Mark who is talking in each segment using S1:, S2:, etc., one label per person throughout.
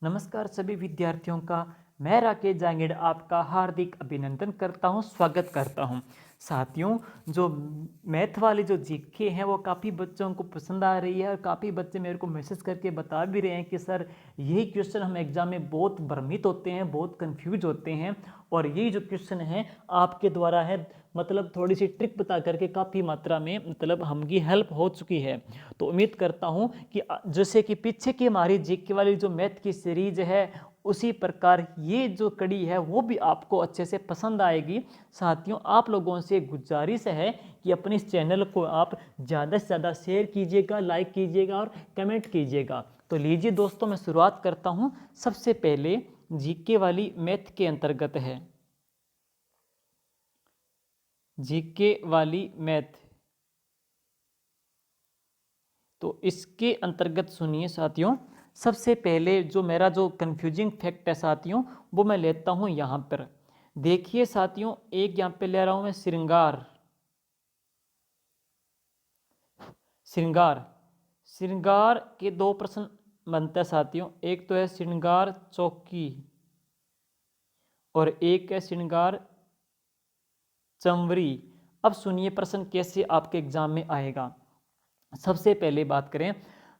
S1: नमस्कार सभी विद्यार्थियों का। मैं राकेश जांगीड़ आपका हार्दिक अभिनंदन करता हूं, स्वागत करता हूं। साथियों, जो मैथ वाली जो जीके हैं वो काफ़ी बच्चों को पसंद आ रही है और काफ़ी बच्चे मेरे को मैसेज करके बता भी रहे हैं कि सर यही क्वेश्चन हम एग्जाम में बहुत भ्रमित होते हैं, बहुत कंफ्यूज होते हैं और यही जो क्वेश्चन है आपके द्वारा है मतलब थोड़ी सी ट्रिक बता करके काफ़ी मात्रा में मतलब हमकी हेल्प हो चुकी है। तो उम्मीद करता हूं कि जैसे कि पीछे की हमारी जीके वाली जो मैथ की सीरीज है उसी प्रकार ये जो कड़ी है वो भी आपको अच्छे से पसंद आएगी। साथियों, आप लोगों से गुजारिश है कि अपने इस चैनल को आप ज़्यादा से ज़्यादा शेयर कीजिएगा, लाइक कीजिएगा और कमेंट कीजिएगा। तो लीजिए दोस्तों, मैं शुरुआत करता हूं। सबसे पहले जीके वाली मैथ के अंतर्गत है जीके वाली मैथ। तो इसके अंतर्गत सुनिए साथियों, सबसे पहले जो मेरा जो कंफ्यूजिंग फैक्ट है साथियों वो मैं लेता हूं यहाँ पर। देखिए साथियों, एक यहाँ पे ले रहा हूं मैं श्रृंगार। श्रृंगार श्रृंगार के दो प्रश्न बनते हैं साथियों। एक तो है श्रृंगार चौकी और एक है श्रृंगार चंवरी। अब सुनिए प्रश्न कैसे आपके एग्जाम में आएगा। सबसे पहले बात करें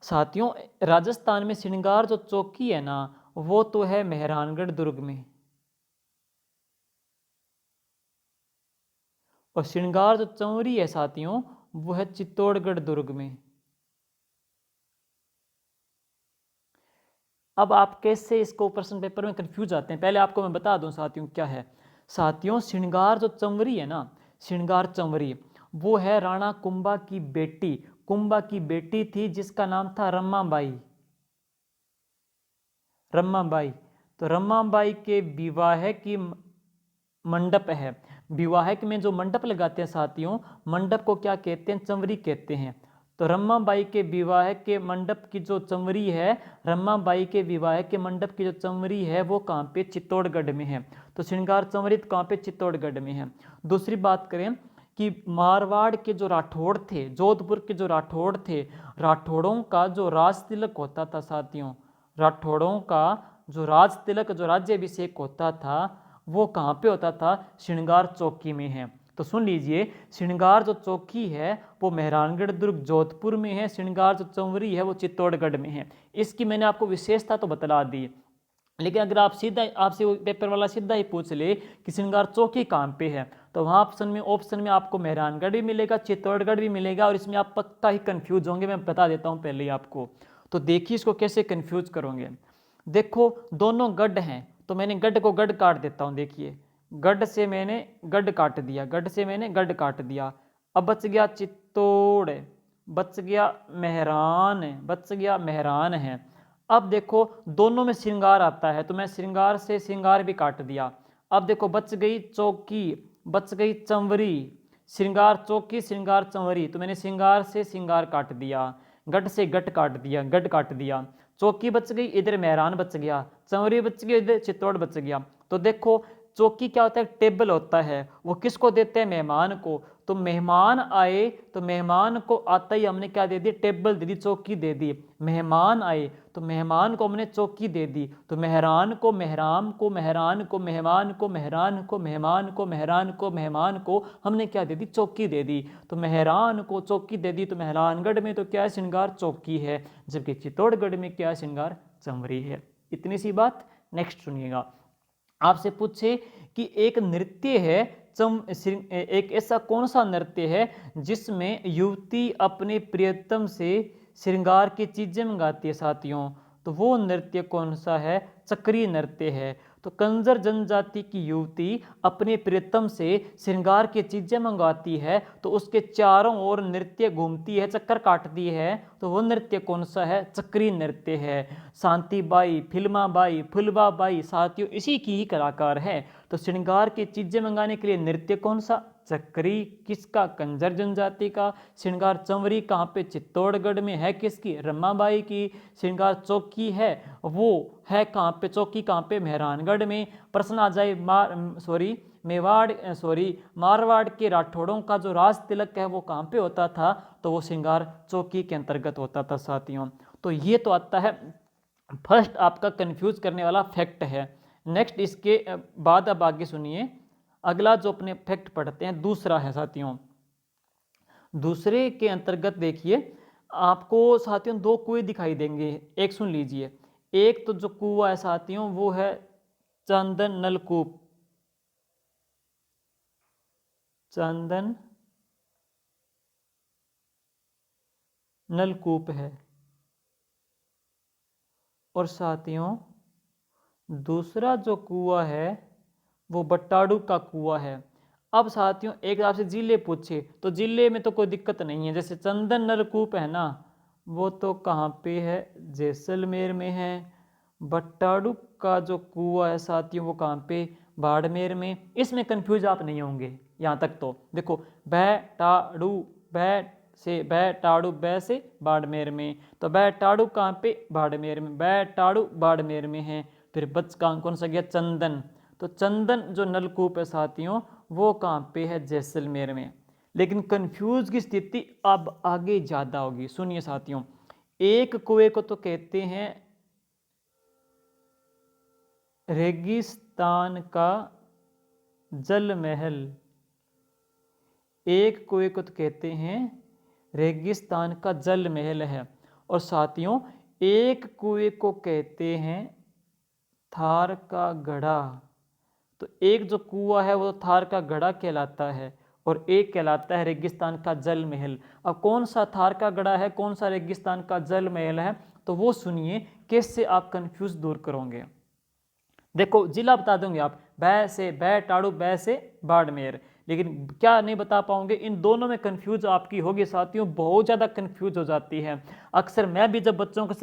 S1: साथियों, राजस्थान में श्रृंगार जो चौकी है ना वो तो है मेहरानगढ़ दुर्ग में, और श्रृंगार जो चंवरी है साथियों वो है चित्तौड़गढ़ दुर्ग में। अब आप कैसे इसको प्रश्न पेपर में कंफ्यूज आते हैं, पहले आपको मैं बता दूं साथियों क्या है। साथियों, श्रृंगार जो चंवरी है ना, श्रृंगार चंवरी वो है राणा कुंभा की बेटी। कुंभा की बेटी थी जिसका नाम था रमाबाई। रमाबाई, तो रमाबाई के विवाह की मंडप है। विवाहक में जो मंडप लगाते हैं साथियों, मंडप को क्या कहते हैं? चंवरी कहते हैं। तो रमाबाई के विवाह के मंडप की जो चंवरी है, रमाबाई के विवाह के मंडप की जो चंवरी है वो कहाँ पे? चित्तौड़गढ़ में है। तो श्रृंगार चंवरी कहाँ पे? चित्तौड़गढ़ में है। दूसरी बात करें कि मारवाड़ के जो राठौड़ थे, जोधपुर के जो राठौड़ थे, राठौड़ों का जो राज तिलक होता था साथियों, राठौड़ों का जो राज तिलक, जो राज्याभिषेक होता था वो कहाँ पे होता था? श्रृंगार चौकी में है। तो सुन लीजिए, श्रृंगार जो चौकी है वो मेहरानगढ़ दुर्ग जोधपुर में है, श्रृंगार जो चंवरी है वो चित्तौड़गढ़ में है। इसकी मैंने आपको विशेषता तो बतला दी, लेकिन अगर आप सीधा आपसे पेपर वाला सीधा ही पूछ ले कि श्रृंगार चौकी कहाँ पे है, तो वहाँ ऑप्शन में आपको मेहरानगढ़ भी मिलेगा, चित्तौड़गढ़ भी मिलेगा, और इसमें आप पक्का ही कंफ्यूज होंगे। मैं बता देता हूँ पहले ही आपको। तो देखिए इसको कैसे कंफ्यूज करोगे। देखो दोनों गढ़ हैं, तो मैंने गढ़ को गढ़ काट देता हूँ। देखिए गढ़ से मैंने गढ़ काट दिया, गढ़ से मैंने गढ़ काट दिया। अब बच गया चित्तौड़, बच गया मेहरान, बच गया मेहरान है। अब देखो दोनों में श्रृंगार आता है तो मैं श्रृंगार से श्रृंगार भी काट दिया। अब देखो बच गई चौकी, बच गई चंवरी। श्रृंगार चौकी, श्रृंगार चंवरी, तो मैंने श्रृंगार से श्रृंगार काट दिया, गढ़ से गढ़ काट दिया, गढ़ काट दिया। चौकी बच गई, इधर मेहरान बच गया, चंवरी बच गई, इधर चित्तौड़ बच गया। तो देखो चौकी क्या होता है? टेबल होता है। वो किसको देते हैं? मेहमान को। तो मेहमान आए तो मेहमान को आता ही हमने क्या दे दी? टेबल दे दी, चौकी दे दी। मेहमान आए तो मेहमान को हमने चौकी दे दी। तो मेहरान को, मेहराम को, मेहरान को, मेहमान को, मेहरान को, मेहमान को, मेहरान को, मेहमान को हमने क्या दे दी? चौकी दे दी। तो मेहरान को चौकी दे दी। तो मेहरानगढ़ में तो क्या है? श्रृंगार चौकी है, जबकि चित्तौड़गढ़ में क्या है? श्रृंगार चंवरी है। इतनी सी बात। नेक्स्ट सुनिएगा, आपसे पूछे कि एक नृत्य है एक ऐसा कौन सा नृत्य है जिसमें युवती अपने प्रियतम से श्रृंगार की चीजें मंगाती है साथियों? तो वो नृत्य कौन सा है? चक्री नृत्य है। तो कंजर जनजाति की युवती अपने प्रियतम से श्रृंगार की चीजें मंगवाती है तो उसके चारों ओर नृत्य घूमती है, चक्कर काटती है। तो वो नृत्य कौन सा है? चक्री नृत्य है। शांतिबाई, फिल्माबाई, फुलवाबाई साथियों इसी की ही कलाकार है। तो श्रृंगार की चीजें मंगाने के लिए नृत्य कौन सा? चक्री। किसका? कंजर जनजाति का। श्रृंगार चंवरी कहाँ पे? चित्तौड़गढ़ में है। किसकी? रमाबाई की। श्रृंगार चौकी है वो है कहाँ पे? चौकी कहाँ पे? मेहरानगढ़ में। प्रश्न आ जाए मारवाड़ के राठौड़ों का जो राज तिलक है वो कहाँ पे होता था? तो वो श्रृंगार चौकी के अंतर्गत होता था साथियों। तो ये तो आता है फर्स्ट आपका कंफ्यूज करने वाला फैक्ट है। नेक्स्ट इसके बाद अब आगे सुनिए, अगला जो अपने फैक्ट पढ़ते हैं दूसरा है साथियों। दूसरे के अंतर्गत देखिए, आपको साथियों दो कुएं दिखाई देंगे, एक सुन लीजिए। एक तो जो कुआं है साथियों वो है चंदन नलकूप, चंदन नलकूप है। और साथियों दूसरा जो कुआं है वो बट्टाड़ू का कुआं है। अब साथियों एक आपसे जिले पूछे तो जिले में तो कोई दिक्कत नहीं है, जैसे चंदन नलकूप है ना वो तो कहाँ पे है, जैसलमेर में है। बट्टाड़ू का जो कुआं है साथियों वो कहाँ पे, बाड़मेर में। इसमें कंफ्यूज आप नहीं होंगे यहाँ तक तो देखो, बैटाड़ू बै से बैटाड़ू बै से बाड़मेर में, तो बैटाड़ू कहाँ पे, बाड़मेर में, बैटाड़ू बाड़मेर में है। फिर बच कौन सा गया, चंदन, तो चंदन जो नलकूप है साथियों वो कहाँ पे है, जैसलमेर में। लेकिन कंफ्यूज की स्थिति अब आगे ज़्यादा होगी, सुनिए साथियों। एक कुएं को तो कहते हैं रेगिस्तान का जल महल, एक कुएं को तो कहते हैं रेगिस्तान का जल महल है। और साथियों एक कुएं को कहते हैं थार का गढ़ा। तो एक जो कुआं है वो थार का गढ़ा कहलाता है और एक कहलाता है रेगिस्तान का जल महल। अब कौन सा थार का गढ़ा है, कौन सा रेगिस्तान का जल महल है, तो वो सुनिए कैसे आप कंफ्यूज दूर करोगे। देखो जिला बता दोगे आप, बै से बैटाड़ू, बै से बाड़मेर, लेकिन क्या नहीं बता पाओगे। इन दोनों में कंफ्यूज आपकी होगी साथियों, बहुत ज़्यादा कंफ्यूज हो जाती है। अक्सर मैं भी जब बच्चों को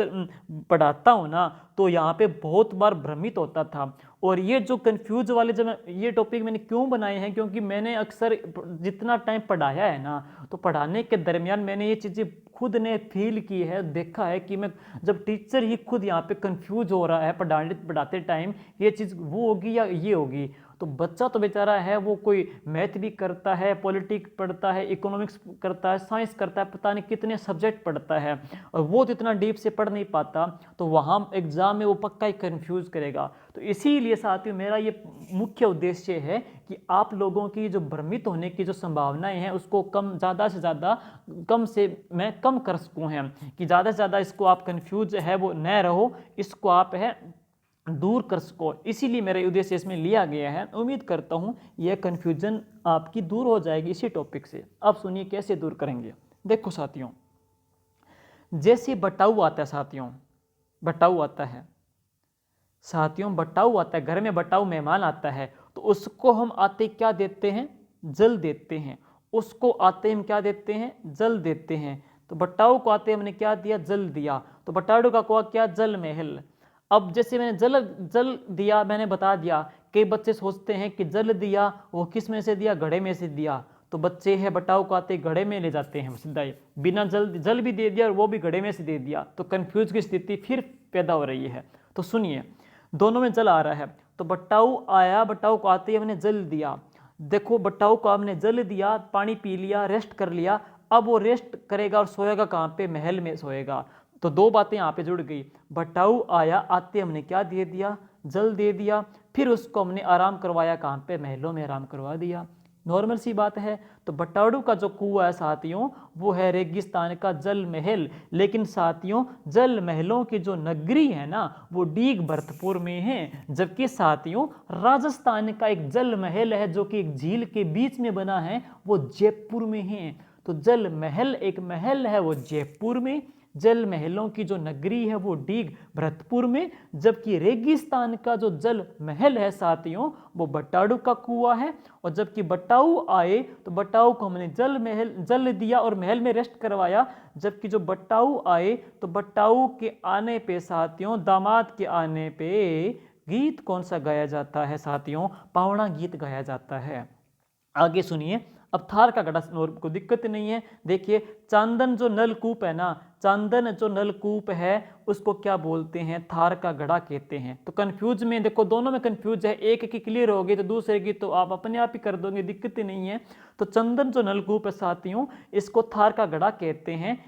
S1: पढ़ाता हूँ ना तो यहाँ पे बहुत बार भ्रमित होता था। और ये जो कंफ्यूज वाले जब ये टॉपिक मैंने क्यों बनाए हैं, क्योंकि मैंने अक्सर जितना टाइम पढ़ाया है ना तो पढ़ाने के दरमियान मैंने ये चीज़ें खुद ने फील की है, देखा है कि मैं जब टीचर ही खुद यहाँ पे कंफ्यूज हो रहा है पढ़ाते टाइम, ये चीज़ वो होगी या ये होगी, तो बच्चा तो बेचारा है वो कोई मैथ भी करता है, पॉलिटिक्स पढ़ता है, इकोनॉमिक्स करता है, साइंस करता है, पता नहीं कितने सब्जेक्ट पढ़ता है और वो तो इतना डीप से पढ़ नहीं पाता, तो वहाँ एग्जाम में वो पक्का ही कंफ्यूज करेगा। तो इसीलिए साथियों मेरा ये मुख्य उद्देश्य है कि आप लोगों की जो भ्रमित होने की जो संभावनाएं हैं उसको ज़्यादा से ज़्यादा मैं कम कर सकूँ हैं, कि ज़्यादा से ज़्यादा इसको आप कंफ्यूज है वो न रहो, इसको आप है दूर कर सको। इसीलिए मेरा उद्देश्य इसमें लिया गया है। उम्मीद करता हूँ यह कन्फ्यूजन आपकी दूर हो जाएगी इसी टॉपिक से। अब सुनिए कैसे दूर करेंगे। देखो साथियों जैसे बटाऊ आता है साथियों, बटाऊ आता है साथियों, बटाऊ आता है, घर में बटाऊ मेहमान आता है तो उसको हम आते क्या देते हैं, जल देते हैं। उसको आते हम क्या देते हैं, जल देते हैं। तो बटाऊ को आते हमने क्या दिया, जल दिया। तो बटाड़ू का कुआं क्या, जल महल। अब जैसे मैंने जल दिया, मैंने बता दिया, कई बच्चे सोचते हैं कि जल दिया वो किस में से दिया, घड़े में से दिया। तो बच्चे हैं बटाऊ को आते घड़े में ले जाते हैं सीधा ही, बिना जल भी दे दिया और वो भी घड़े में से दे दिया, तो कंफ्यूज की स्थिति फिर पैदा हो रही है। तो सुनिए दोनों में जल आ रहा है, तो बटाऊ आया, बटाऊ को आते ही हमने जल दिया। देखो बटाऊ को हमने जल दिया, पानी पी लिया, रेस्ट कर लिया। अब वो रेस्ट करेगा और सोएगा कहाँ पे, महल में सोएगा। तो दो बातें यहाँ पे जुड़ गई, बटाऊ आया, आते हमने क्या दे दिया, जल दे दिया, फिर उसको हमने आराम करवाया कहाँ पे, महलों में आराम करवा दिया। नॉर्मल सी बात है। तो बटाड़ू का जो कुआं है साथियों वो है रेगिस्तान का जल महल। लेकिन साथियों जल महलों की जो नगरी है ना वो डीग भरतपुर में है, जबकि साथियों राजस्थान का एक जल महल है जो कि एक झील के बीच में बना है, वो जयपुर में है। तो जल महल एक महल है वो जयपुर में, जल महलों की जो नगरी है वो डीग भरतपुर में, जबकि रेगिस्तान का जो जल महल है साथियों वो बटाड़ू का कुआं है। और जबकि बटाऊ आए तो बटाऊ को हमने जल दिया और महल में रेस्ट करवाया, जबकि जो बटाऊ आए तो बटाऊ के आने पे साथियों, दामाद के आने पे गीत कौन सा गाया जाता है साथियों, पावना गीत गाया जाता है। आगे सुनिए, अब थार का गढ़ा को दिक्कत नहीं है। देखिए चांदन जो नलकूप है ना, चांदन जो नलकूप है उसको क्या बोलते हैं? थार का घड़ा कहते हैं। तो कंफ्यूज में देखो, दोनों में कंफ्यूज है, एक की क्लियर होगी तो दूसरे की तो आप अपने आप ही कर दोगे, दिक्कत ही नहीं है। तो चंदन जो नलकूप है साथियों, इसको थार का घड़ा कहते हैं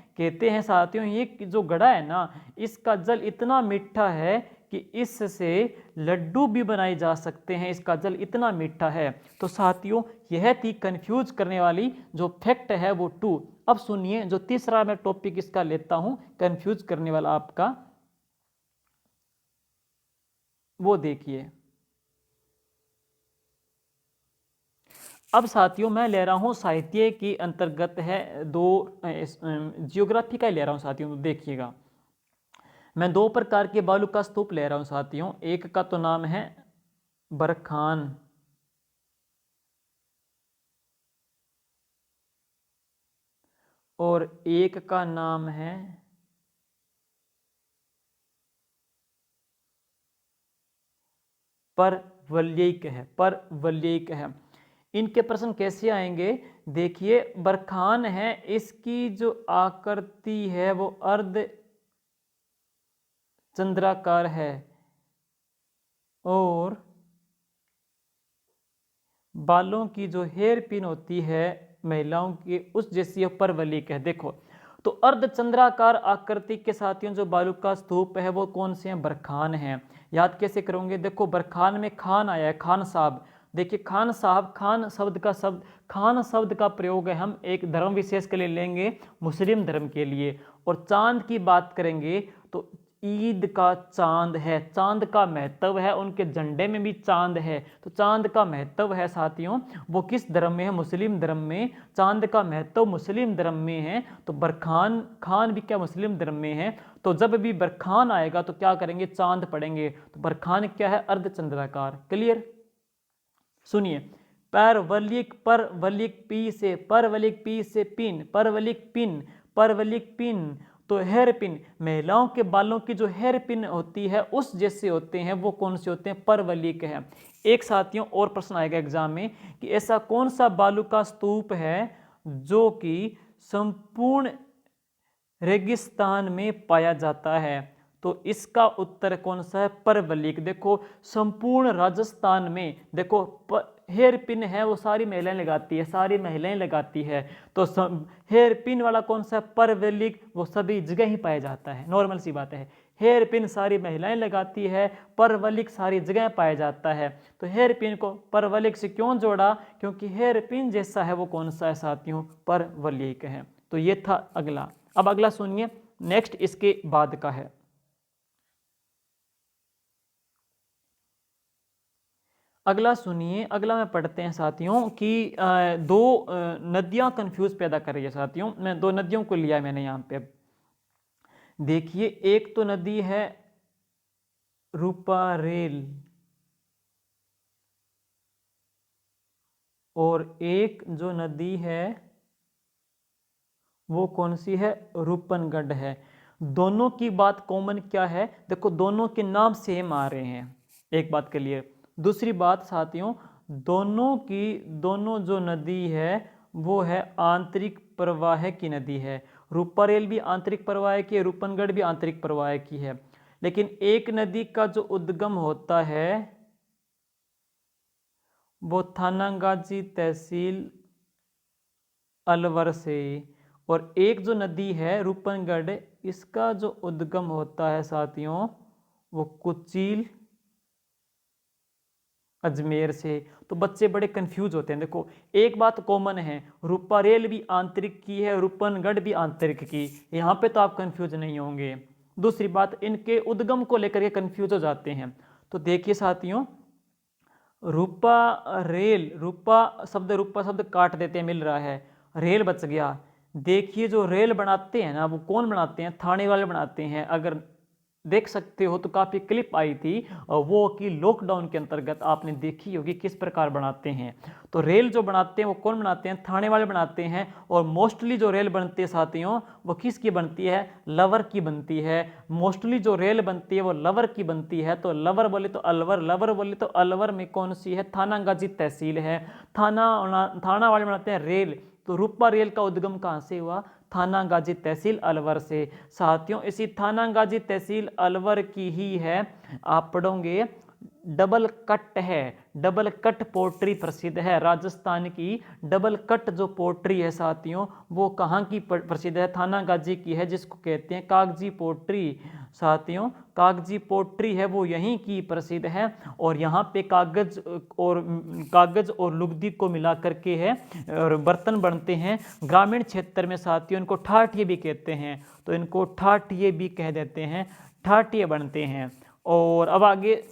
S1: साथियों। ये जो घड़ा है ना, इसका जल इतना मीठा है कि इससे लड्डू भी बनाए जा सकते हैं, इसका जल इतना मीठा है। तो साथियों यह थी कंफ्यूज करने वाली जो फैक्ट है वो 2। अब सुनिए जो तीसरा मैं टॉपिक इसका लेता हूं कंफ्यूज करने वाला आपका, वो देखिए। अब साथियों मैं ले रहा हूं साहित्य की अंतर्गत है दो, जियोग्राफी का ले रहा हूं साथियों। तो देखिएगा, मैं 2 प्रकार के बालू का स्तूप ले रहा हूं साथियों। एक का तो नाम है बरखान, और एक का नाम है परवलयिक है। इनके प्रश्न कैसे आएंगे? देखिए, बरखान है, इसकी जो आकृति है वो अर्ध चंद्राकार है, और बालों की जो हेयर पिन होती है महिलाओं की, उस जैसी परवलयिक है। देखो, तो अर्धचंद्राकार आकृति के साथियों जो बालू का स्तूप है वो कौन से हैं? बरखान हैं। याद कैसे करोगे? देखो, बरखान में खान आया है, खान साहब। देखिए, खान साहब, खान शब्द का प्रयोग है हम एक धर्म विशेष के लिए लेंगे, मुस्लिम धर्म के लिए। और चांद की बात करेंगे तो ईद का चांद है, चांद का महत्व है, उनके झंडे में भी चांद है। तो चांद का महत्व है साथियों, वो किस धर्म में है? मुस्लिम धर्म में। चांद का महत्व मुस्लिम धर्म में है, तो बरखान खान भी क्या मुस्लिम धर्म में है। तो जब भी बरखान आएगा तो क्या करेंगे? चांद पढ़ेंगे। तो बरखान क्या है? अर्धचंद्राकार। क्लियर? सुनिए, परवलयिक पी से पिन, परवलयिक पिन। तो हेयर पिन, महिलाओं के बालों की जो हेयर पिन होती है उस जैसे होते हैं, वो कौन से होते हैं? परवलयिक है। एक साथियों और प्रश्न आएगा एग्जाम में कि ऐसा कौन सा बालू का स्तूप है जो कि संपूर्ण रेगिस्तान में पाया जाता है? तो इसका उत्तर कौन सा है? परवलयिक। देखो, संपूर्ण राजस्थान में देखो हेयर पिन है वो सारी महिलाएं लगाती है, तो हेयर पिन वाला कौन सा? परवलयिक। वो सभी जगह ही पाया जाता है, नॉर्मल सी बात है। हेयर पिन सारी महिलाएं लगाती है, परवलयिक सारी जगह पाया जाता है। तो हेयर पिन को परवलयिक से क्यों जोड़ा? क्योंकि हेयर पिन जैसा है वो कौन सा है साथियों? परवलयिक है। तो ये था अगला। अब अगला सुनिए, नेक्स्ट इसके बाद का है। अगला सुनिए, अगला में पढ़ते हैं साथियों कि दो नदियां कंफ्यूज पैदा कर रही है साथियों। मैं 2 नदियों को लिया है मैंने यहाँ पे। देखिए, एक तो नदी है रूपारेल, और एक जो नदी है वो कौन सी है? रूपनगढ़ है। दोनों की बात कॉमन क्या है? देखो, दोनों के नाम सेम आ रहे हैं, एक बात क्लियर। दूसरी बात साथियों, दोनों जो नदी है वो है आंतरिक प्रवाह की नदी है। रूपारेल भी आंतरिक प्रवाह की है, रूपनगढ़ भी आंतरिक प्रवाह की है। लेकिन एक नदी का जो उद्गम होता है वो थानागाजी तहसील अलवर से, और एक जो नदी है रूपनगढ़, इसका जो उद्गम होता है साथियों वो कुचील अजमेर से। तो बच्चे बड़े कंफ्यूज होते हैं। देखो, एक बात कॉमन है, रूपारेल भी आंतरिक की है, रूपनगढ़ भी आंतरिक की, यहाँ पे तो आप कंफ्यूज नहीं होंगे। दूसरी बात, इनके उद्गम को लेकर के कंफ्यूज हो जाते हैं। तो देखिए साथियों, रूपा शब्द काट देते हैं, मिल रहा है, रेल बच गया। देखिए, जो रेल बनाते हैं ना वो कौन बनाते हैं? थाने वाले बनाते हैं। अगर देख सकते हो तो काफ़ी क्लिप आई थी वो कि लॉकडाउन के अंतर्गत आपने देखी होगी किस प्रकार बनाते हैं। तो रेल जो बनाते हैं वो कौन बनाते हैं? थाने वाले बनाते हैं। और मोस्टली जो रेल बनती है साथियों वो किसकी बनती है? लवर की बनती है। मोस्टली जो रेल बनती है वो लवर की बनती है। तो लवर बोले तो अलवर, लवर बोले तो अलवर में कौन सी है? थानागाजी तहसील है। थाना वाले बनाते हैं रेल। तो रूपा रेल का उद्गम कहाँ से हुआ? थाना गाजी तहसील अलवर से। साथियों इसी थाना गाजी तहसील अलवर की ही है, आप पढ़ोगे डबल कट है। डबल कट पोट्री प्रसिद्ध है। राजस्थान की डबल कट जो पोट्री है साथियों, वो कहाँ की प्रसिद्ध है? थाना गाजी की है, जिसको कहते हैं कागजी पोट्री। साथियों कागजी पोट्री है वो यहीं की प्रसिद्ध है, और यहाँ पे कागज और लुगदी को मिला करके है और बर्तन बनते हैं। ग्रामीण क्षेत्र में साथियों इनको ठाठिए भी कहते हैं, तो इनको ठाठिए भी कह देते हैं, ठाठिए बनते हैं। और अब आगे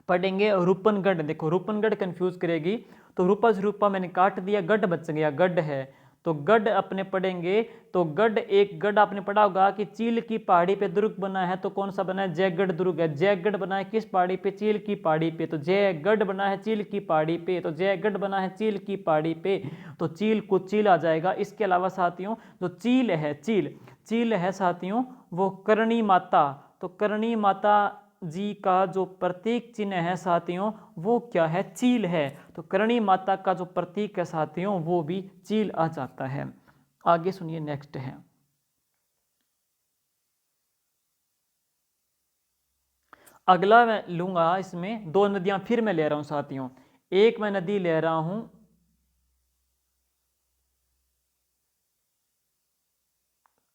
S1: पढ़ेंगे रूपनगढ़। देखो रूपनगढ़ कंफ्यूज करेगी, तो रूपा से रूपा मैंने काट दिया, गढ़ बच गया, गढ़ है। तो गढ़ अपने पढ़ेंगे, तो गढ़ एक गढ़ आपने पढ़ा होगा कि चील की पहाड़ी पे दुर्ग बना है, तो कौन सा बना है? जयगढ़ दुर्ग है। जयगढ़ बना है किस पहाड़ी पे? चील की पहाड़ी पे। तो जयगढ़ बना है चील की पहाड़ी पे, तो जयगढ़ बना है चील की पहाड़ी पे, तो चील को चील आ जाएगा। इसके अलावा साथियों जो चील है, चील है साथियों वो करणी माता, तो करणी माता जी का जो प्रतीक चिन्ह है साथियों वो क्या है? चील है। तो करणी माता का जो प्रतीक है साथियों वो भी चील आ जाता है। आगे सुनिए, नेक्स्ट है अगला। मैं लूंगा इसमें दो नदियां फिर मैं ले रहा हूं साथियों। एक मैं नदी ले रहा हूं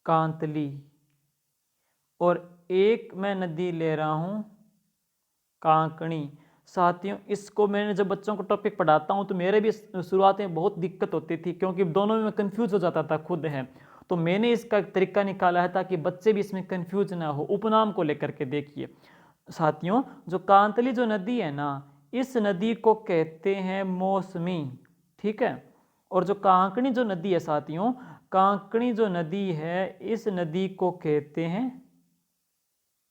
S1: कांतली, और एक मैं नदी ले रहा हूं कांकणी। साथियों इसको मैंने जब बच्चों को टॉपिक पढ़ाता हूं तो मेरे भी शुरुआत में बहुत दिक्कत होती थी, क्योंकि दोनों में मैं कंफ्यूज हो जाता था खुद है। तो मैंने इसका एक तरीका निकाला है ताकि बच्चे भी इसमें कंफ्यूज ना हो। उपनाम को लेकर के देखिए साथियों, जो कांतली जो नदी है ना, इस नदी को कहते हैं मौसमी, ठीक है। और जो कांकणी जो नदी है साथियों, कांकणी जो नदी है इस नदी को कहते हैं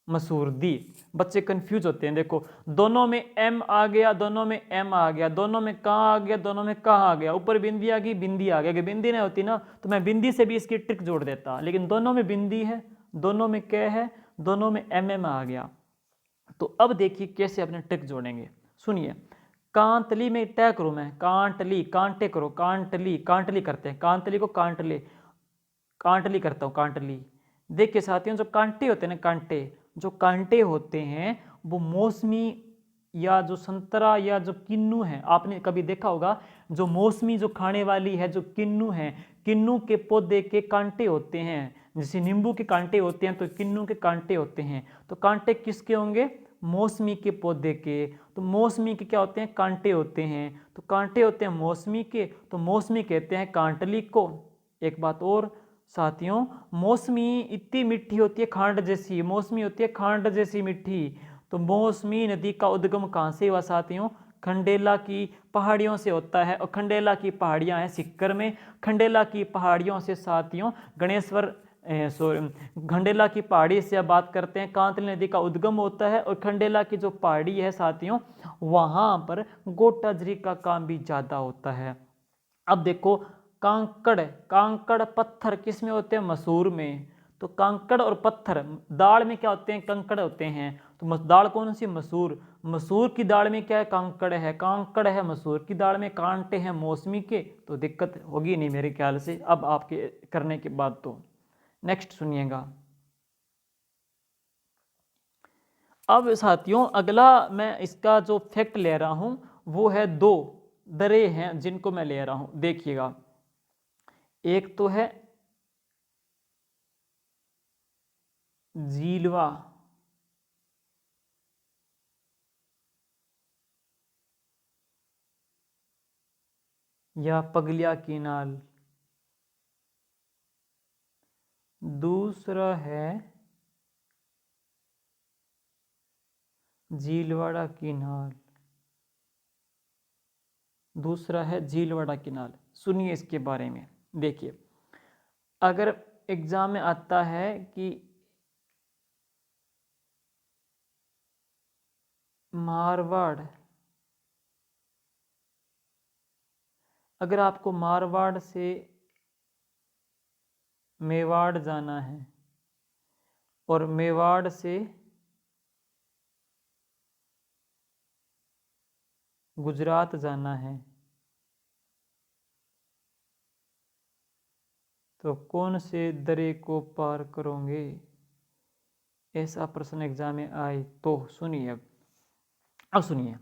S1: मसूरदी। बच्चे कंफ्यूज होते हैं, देखो दोनों में एम आ गया, दोनों में एम आ गया, दोनों में कहाँ आ गया, दोनों में कहाँ आ गया, ऊपर बिंदी आ गई, बिंदी आ गया। अगर बिंदी नहीं होती ना तो मैं बिंदी से भी इसकी ट्रिक जोड़ देता, लेकिन दोनों में बिंदी है, दोनों में क्या है, दोनों में एम आ गया। तो अब देखिए कैसे अपने ट्रिक जोड़ेंगे, सुनिए। कांतली में तय करूं मैं, कांटली, कांटे करो, कांटली, कांटली करते हैं, कांतली को कांटले, कांटली करता हूं, कांटली। देखिए साथियों जो कांटे होते हैं ना, कांटे, जो कांटे होते हैं वो मौसमी या जो संतरा या जो किन्नू है, आपने कभी देखा होगा जो मौसमी जो खाने वाली है जो किन्नू है, किन्नू के पौधे के कांटे होते हैं। जैसे नींबू के कांटे होते हैं तो किन्नू के कांटे होते हैं। तो कांटे किसके होंगे? मौसमी के पौधे के। तो मौसमी के क्या होते हैं? कांटे होते हैं। तो कांटे होते हैं मौसमी के, तो मौसमी कहते हैं कांटली को। एक बात और साथियों, मौसमी इतनी मीठी होती है खांड जैसी, मौसमी होती है खांड जैसी मीठी। तो मौसमी नदी का उद्गम कहाँ से हुआ साथियों? खंडेला की पहाड़ियों से होता है, और खंडेला की पहाड़ियां हैं सिक्कर में। खंडेला की पहाड़ियों से साथियों गणेश्वर खंडेला की पहाड़ी से अब बात करते हैं, कांतली नदी का उद्गम होता है, और खंडेला की जो पहाड़ी है साथियों वहां पर गोटाजरी का काम भी ज्यादा होता है। अब देखो कांकड़, कांकड़ पत्थर किस में होते हैं? मसूर में। तो कांकड़ और पत्थर दाल में क्या होते हैं? कंकड़ होते हैं। तो दाल कौन सी? मसूर। मसूर की दाल में क्या है? कांकड़ है। कांकड़ है मसूर की दाल में, कांटे हैं मौसमी के। तो दिक्कत होगी नहीं मेरे ख्याल से अब आपके करने के बाद। तो नेक्स्ट सुनिएगा। अब साथियों अगला मैं इसका जो फैक्ट ले रहा हूं वो है दो दरे हैं जिनको मैं ले रहा हूं, देखिएगा। एक तो है झीलवा, या पगलिया की नाल। दूसरा है झीलवाड़ा की नाल। दूसरा है झीलवाड़ा की नाल। सुनिए इसके बारे में, देखिए अगर एग्जाम में आता है कि मारवाड़, अगर आपको मारवाड़ से मेवाड़ जाना है और मेवाड़ से गुजरात जाना है, तो कौन से दरे को पार करोगे, ऐसा प्रश्न एग्जाम में आए तो सुनिए। अब सुनिए,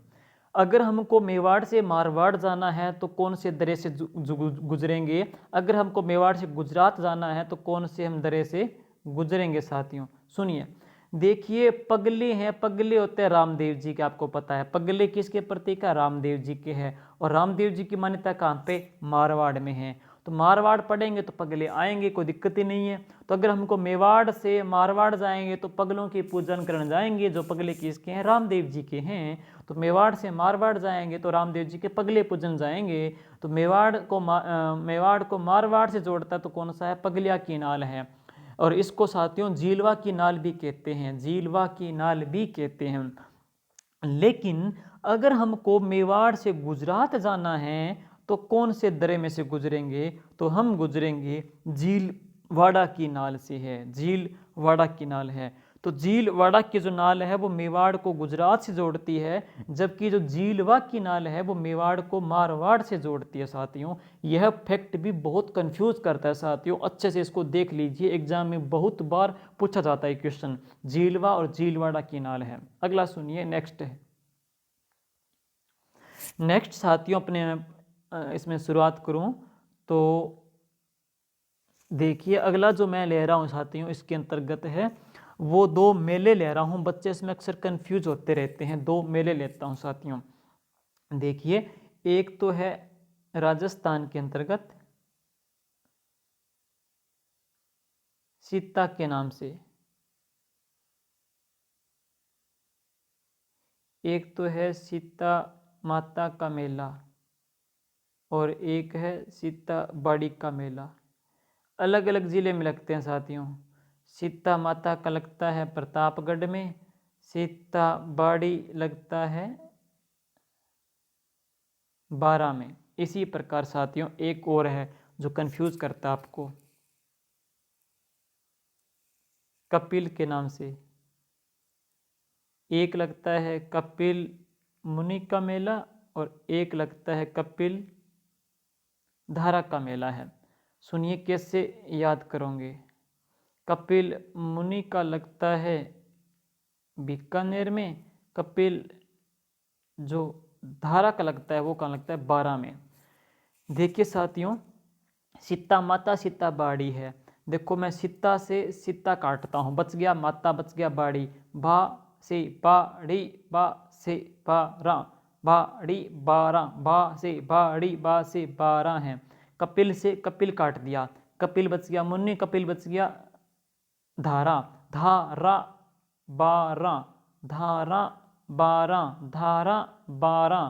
S1: अगर हमको मेवाड़ से मारवाड़ जाना है तो कौन से दरे से गुजरेंगे, अगर हमको मेवाड़ से गुजरात जाना है तो कौन से हम दरे से गुजरेंगे साथियों। सुनिए, देखिए पगले हैं, पगले होते हैं रामदेव जी के, आपको पता है पगले किसके प्रतीक है, रामदेव जी के हैं। और रामदेव जी की मान्यता कहाँ पे, मारवाड़ में है। तो मारवाड़ पढ़ेंगे तो पगले आएंगे, कोई दिक्कत ही नहीं है। तो अगर हमको मेवाड़ से मारवाड़ जाएंगे तो पगलों की पूजन करने जाएंगे, जो पगले किसके हैं, रामदेव जी के हैं। तो मेवाड़ से मारवाड़ जाएंगे तो रामदेव जी के पगले पूजन जाएंगे। तो मेवाड़ को मारवाड़ से जोड़ता है तो कौन सा है, पगलिया की नाल है। और इसको साथियों झीलवा की नाल भी कहते हैं, झीलवा की नाल भी कहते हैं। लेकिन अगर हमको मेवाड़ से गुजरात जाना है तो कौन से दरे में से गुजरेंगे, तो हम गुजरेंगे झीलवाड़ा की नाल से है, झीलवाड़ा की नाल है। तो झीलवाड़ा की जो नाल है वो मेवाड़ को गुजरात से जोड़ती है, जबकि जो झीलवा की नाल है वो मेवाड़ को मारवाड़ से जोड़ती है साथियों। यह फैक्ट भी बहुत कंफ्यूज करता है साथियों, अच्छे से इसको देख लीजिए, एग्जाम में बहुत बार पूछा जाता है क्वेश्चन, झीलवा और झीलवाड़ा की नाल है। अगला सुनिए, नेक्स्ट है। नेक्स्ट साथियों अपने इसमें शुरुआत करूं तो देखिए, अगला जो मैं ले रहा हूं साथियों इसके अंतर्गत है, वो दो मेले ले रहा हूं। बच्चे इसमें अक्सर कंफ्यूज होते रहते हैं, दो मेले लेता हूं साथियों। देखिए, एक तो है राजस्थान के अंतर्गत सीता के नाम से, एक तो है सीता माता का मेला, और एक है सीता बाड़ी का मेला। अलग अलग ज़िले में लगते हैं साथियों। सीता माता का लगता है प्रतापगढ़ में, सीता बाड़ी लगता है बारा में। इसी प्रकार साथियों एक और है जो कंफ्यूज करता है आपको, कपिल के नाम से। एक लगता है कपिल मुनि का मेला और एक लगता है कपिल धारा का मेला है। सुनिए कैसे याद करोगे। कपिल मुनि का लगता है बीकानेर में, कपिल जो धारा का लगता है वो कहाँ लगता है, बारा में। देखिए साथियों, सीता माता सीता बाड़ी है। देखो मैं सीता से सीता काटता हूँ, बच गया माता बच गया बाड़ी, बा से बाड़ी बा से बारा, बाड़ी बारा, बा से बाड़ी बा से बारा है। कपिल से कपिल काट दिया, कपिल बच गया मुन्नी, कपिल बच गया धारा, धारा बारा, धारा बारा, धारा बारा।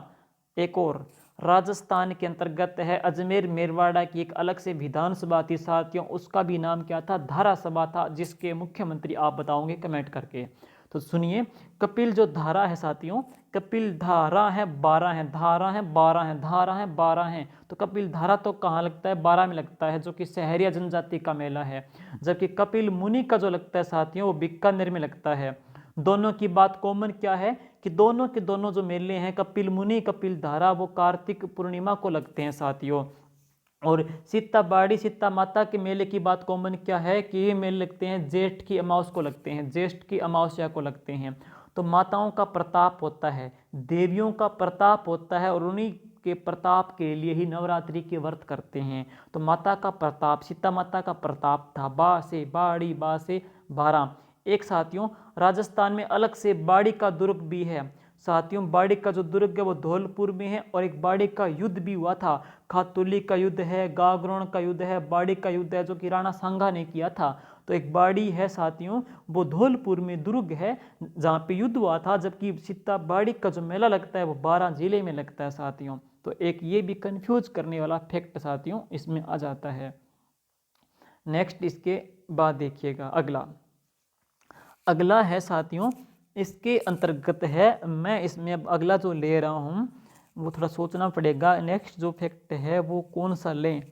S1: एक और राजस्थान के अंतर्गत है अजमेर मेरवाड़ा की एक अलग से विधानसभा थी साथियों, उसका भी नाम क्या था, धारा सभा था, जिसके मुख्यमंत्री आप बताओगे कमेंट करके। तो सुनिए, कपिल जो धारा है साथियों, कपिल धारा है, 12 है, धारा है 12 है, धारा है 12 है। तो कपिल धारा तो कहाँ लगता है, 12 में लगता है, जो कि सहरिया जनजाति का मेला है। जबकि कपिल मुनि का जो लगता है साथियों वो बीकानेर में लगता है। दोनों की बात कॉमन क्या है कि दोनों के दोनों जो मेले हैं कपिल मुनि कपिल धारा वो कार्तिक पूर्णिमा को लगते हैं साथियों। और सीता बाड़ी सीता माता के मेले की बात कॉमन क्या है कि ये मेले लगते हैं ज्येष्ठ की अमावस को लगते हैं, ज्येष्ठ की अमावस्या को लगते हैं। तो माताओं का प्रताप होता है, देवियों का प्रताप होता है, और उन्हीं के प्रताप के लिए ही नवरात्रि के व्रत करते हैं। तो माता का प्रताप, सीता माता का प्रताप था, बा से बाड़ी बा से 12। एक साथियों राजस्थान में अलग से बाड़ी का दुर्ग भी है साथियों। बाड़ी का जो दुर्ग है वो धौलपुर में है, और एक बाड़ी का युद्ध भी हुआ था, खातुली का युद्ध है, गागरोन का युद्ध है, बाड़ी का युद्ध है, जो कि राणा सांगा ने किया था। तो एक बाड़ी है साथियों, वो धौलपुर में दुर्ग है जहाँ पे युद्ध हुआ था, जबकि सीता बाड़ी का जो मेला लगता है वो 12 जिले में लगता है साथियों। तो एक ये भी कंफ्यूज करने वाला फैक्ट साथियों इसमें आ जाता है। नेक्स्ट इसके बाद देखिएगा अगला है साथियों, इसके अंतर्गत है, मैं इसमें अब अगला जो ले रहा हूँ वो थोड़ा सोचना पड़ेगा। नेक्स्ट जो फैक्ट है वो कौन सा लें,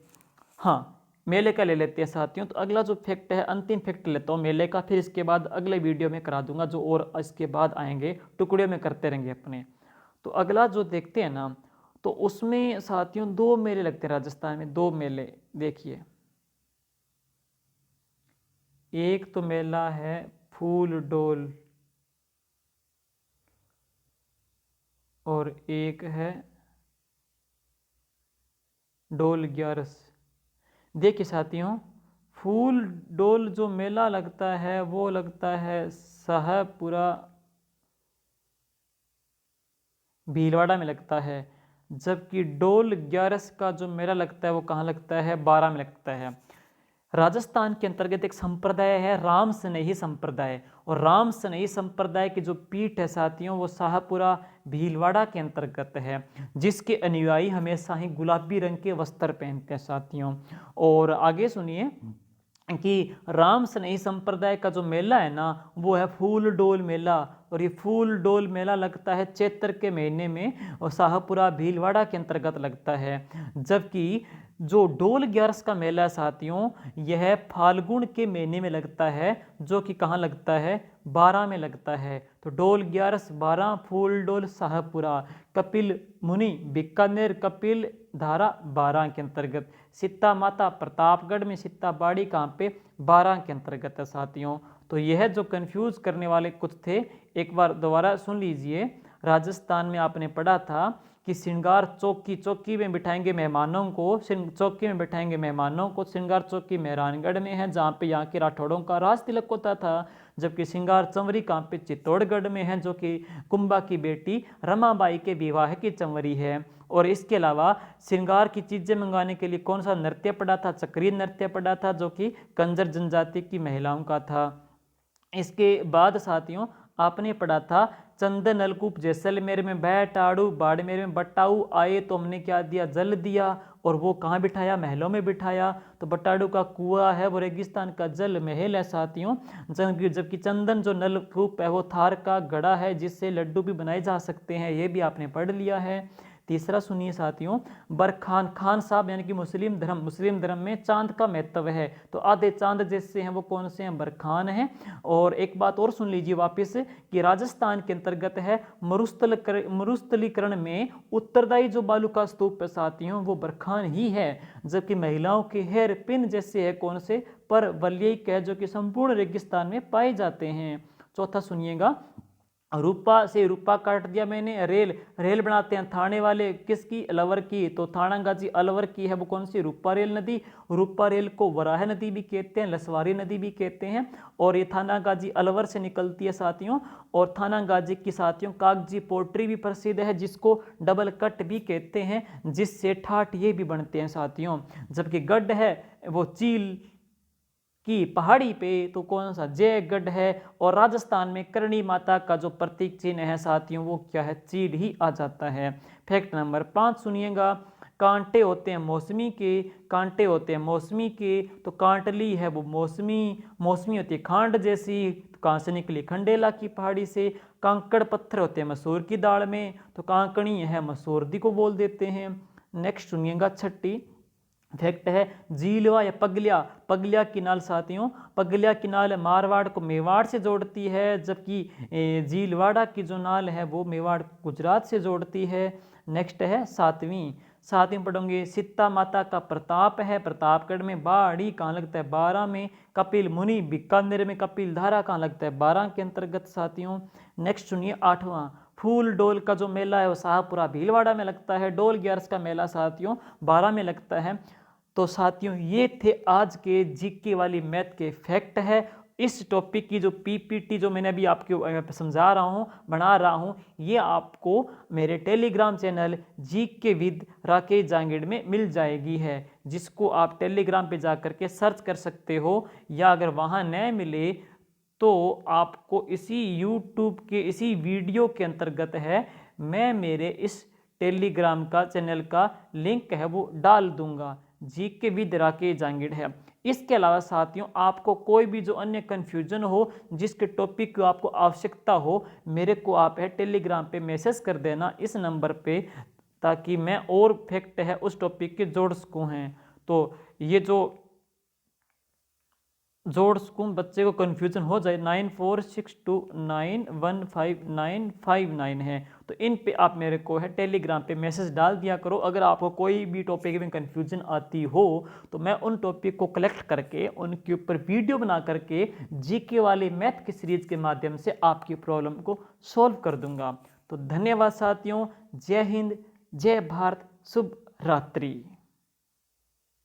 S1: हाँ मेले का ले लेते हैं साथियों। तो अगला जो फैक्ट है, अंतिम फैक्ट लेता हूँ मेले का, फिर इसके बाद अगले वीडियो में करा दूंगा जो और इसके बाद आएंगे, टुकड़े में करते रहेंगे अपने। तो अगला जो देखते हैं ना, तो उसमें साथियों 2 मेले लगते हैं राजस्थान में, 2 मेले। देखिए एक तो मेला है फूल डोल और एक है डोल ग्यारस। देखिए साथियों, फूल डोल जो मेला लगता है वो लगता है शाहपुरा भीलवाड़ा में लगता है, जबकि डोल ग्यारस का जो मेला लगता है वो कहाँ लगता है, बारा में लगता है। राजस्थान के अंतर्गत एक संप्रदाय है राम स्नेही संप्रदाय, और राम स्नेही संप्रदाय की जो पीठ है साथियों वो शाहपुरा भीलवाड़ा के अंतर्गत है, जिसके अनुयायी हमेशा ही गुलाबी रंग के वस्त्र पहनते हैं साथियों। और आगे सुनिए कि राम स्नेही संप्रदाय का जो मेला है ना वो है फूल डोल मेला, और ये फूल डोल मेला लगता है चैत्र के महीने में और शाहपुरा भीलवाड़ा के अंतर्गत लगता है। जबकि जो डोल ग्यारस का मेला साथियों यह फाल्गुन के महीने में लगता है, जो कि कहाँ लगता है, बारा में लगता है। तो डोल ग्यारस बारा, फूल डोल शाहपुरा, कपिल मुनि बीकानेर, कपिल धारा बारा के अंतर्गत, सीता माता प्रतापगढ़ में, सीता बाड़ी कहाँ पे, बारा के अंतर्गत है साथियों। तो यह जो कंफ्यूज करने वाले कुछ थे एक बार दोबारा सुन लीजिए। राजस्थान में आपने पढ़ा था कि श्रृंगार चौकी, चौकी में बिठाएंगे मेहमानों को, चौकी में बिठाएंगे मेहमानों को। श्रृंगार चौकी मेहरानगढ़ में है जहाँ पे यहाँ के राठौड़ों का राज तिलक होता था, जबकि श्रृंगार चंवरी कहाँ पे, चित्तौड़गढ़ में है, जो कि कुंभा की बेटी रमाबाई के विवाह की चंवरी है। और इसके अलावा श्रृंगार की चीजें मंगाने के लिए कौन सा नृत्य पड़ा था, चक्रीय नृत्य पड़ा था, जो कि कंजर जनजाति की महिलाओं का था। इसके बाद साथियों आपने पढ़ा था चंदन नलकूप जैसलमेर में बैठाड़ू, बाड़मेर में बटाऊ आए तो हमने क्या दिया, जल दिया, और वो कहाँ बिठाया, महलों में बिठाया। तो बटाड़ू का कुआं है वो रेगिस्तान का जल महल है साथियों। जबकि चंदन जो नलकूप है वो थार का गड़ा है जिससे लड्डू भी बनाए जा सकते हैं, ये भी आपने पढ़ लिया है। तीसरा सुनिए साथियों, बरखान, खान साहब यानी कि मुस्लिम धर्म में चांद का महत्व है, तो आधे चांद जैसे हैं वो कौन से हैं, बरखान हैं। और एक बात और सुन लीजिए वापस कि राजस्थान के अंतर्गत है मरुस्थलीकरण में उत्तरदायी जो बालू का स्तूप है साथियों वो बरखान ही है, जबकि महिलाओं के हेयर पिन जैसे है कौन से, पर वलयिक है, जो कि संपूर्ण रेगिस्तान में पाए जाते हैं। चौथा सुनिएगा, रूपा से रूपा काट दिया मैंने, रेल बनाते हैं थाने वाले, किसकी, अलवर की, तो थानागाजी अलवर की है वो कौन सी, रूपा रेल नदी। रूपा रेल को वराह नदी भी कहते हैं, लसवारी नदी भी कहते हैं, और ये थानागाजी अलवर से निकलती है साथियों। और थानागाजी की साथियों कागजी पोट्री भी प्रसिद्ध है, जिसको डबल कट भी कहते हैं, जिससे ठाठ ये भी बनते हैं साथियों। जबकि गढ़ है वो चील की पहाड़ी पे, तो कौन सा, जयगढ़ है। और राजस्थान में करणी माता का जो प्रतीक चिन्ह है साथियों वो क्या है, चील ही आ जाता है। फैक्ट नंबर 5 सुनिएगा, कांटे होते हैं मौसमी के, कांटे होते हैं मौसमी के, तो कांटली है वो मौसमी होती है खांड जैसी, तो कहाँ से निकली, खंडेला की पहाड़ी से। कांकड़ पत्थर होते हैं मसूर की दाल में, तो कांकणी है मसूरदी को बोल देते हैं। नेक्स्ट सुनिएगा छठी फैक्ट है, झीलवा या पगलिया किनाल साथियों, पगलिया किनाल मारवाड़ को मेवाड़ से जोड़ती है, जबकि झीलवाड़ा की जो नाल है वो मेवाड़ गुजरात से जोड़ती है। नेक्स्ट है सातवीं पढ़ोगे, सीता माता का प्रताप है प्रतापगढ़ में, बाड़ी कहाँ लगता है, बारा में। कपिल मुनि बीकानेर में, कपिल धारा कहाँ लगता है, बारा के अंतर्गत साथियों। नेक्स्ट सुनिए 8वां, फूल डोल का जो मेला है वो शाहपुरा भीलवाड़ा में लगता है, डोल ग्यारस का मेला साथियों बारा में लगता है। तो साथियों ये थे आज के जीके वाली मैथ के फैक्ट है। इस टॉपिक की जो पीपीटी जो मैंने अभी आपको समझा रहा हूँ, बना रहा हूँ, ये आपको मेरे Telegram channel GK with Rakesh Jangid में मिल जाएगी है, जिसको आप टेलीग्राम पे जा कर के सर्च कर सकते हो, या अगर वहाँ न मिले तो आपको इसी यूट्यूब के इसी वीडियो के अंतर्गत है मैं मेरे इस टेलीग्राम का चैनल का लिंक है वो डाल दूंगा, जीके विद राकेश जांगीड़ है। इसके अलावा साथियों आपको कोई भी जो अन्य कन्फ्यूजन हो, जिसके टॉपिक की आपको आवश्यकता हो, मेरे को आप है टेलीग्राम पे मैसेज कर देना इस नंबर पे, ताकि मैं और फैक्ट है उस टॉपिक के जोड़ सकूँ हैं। तो ये जो जोड़ सकूँ, बच्चे को कन्फ्यूज़न हो जाए, 9462915959 है। तो इन पे आप मेरे को है टेलीग्राम पे मैसेज डाल दिया करो। अगर आपको कोई भी टॉपिक में कन्फ्यूज़न आती हो तो मैं उन टॉपिक को कलेक्ट करके उनके ऊपर वीडियो बना करके जीके वाले मैथ की सीरीज़ के माध्यम से आपकी प्रॉब्लम को सॉल्व कर दूंगा। तो धन्यवाद साथियों, जय हिंद, जय भारत, शुभ रात्रि।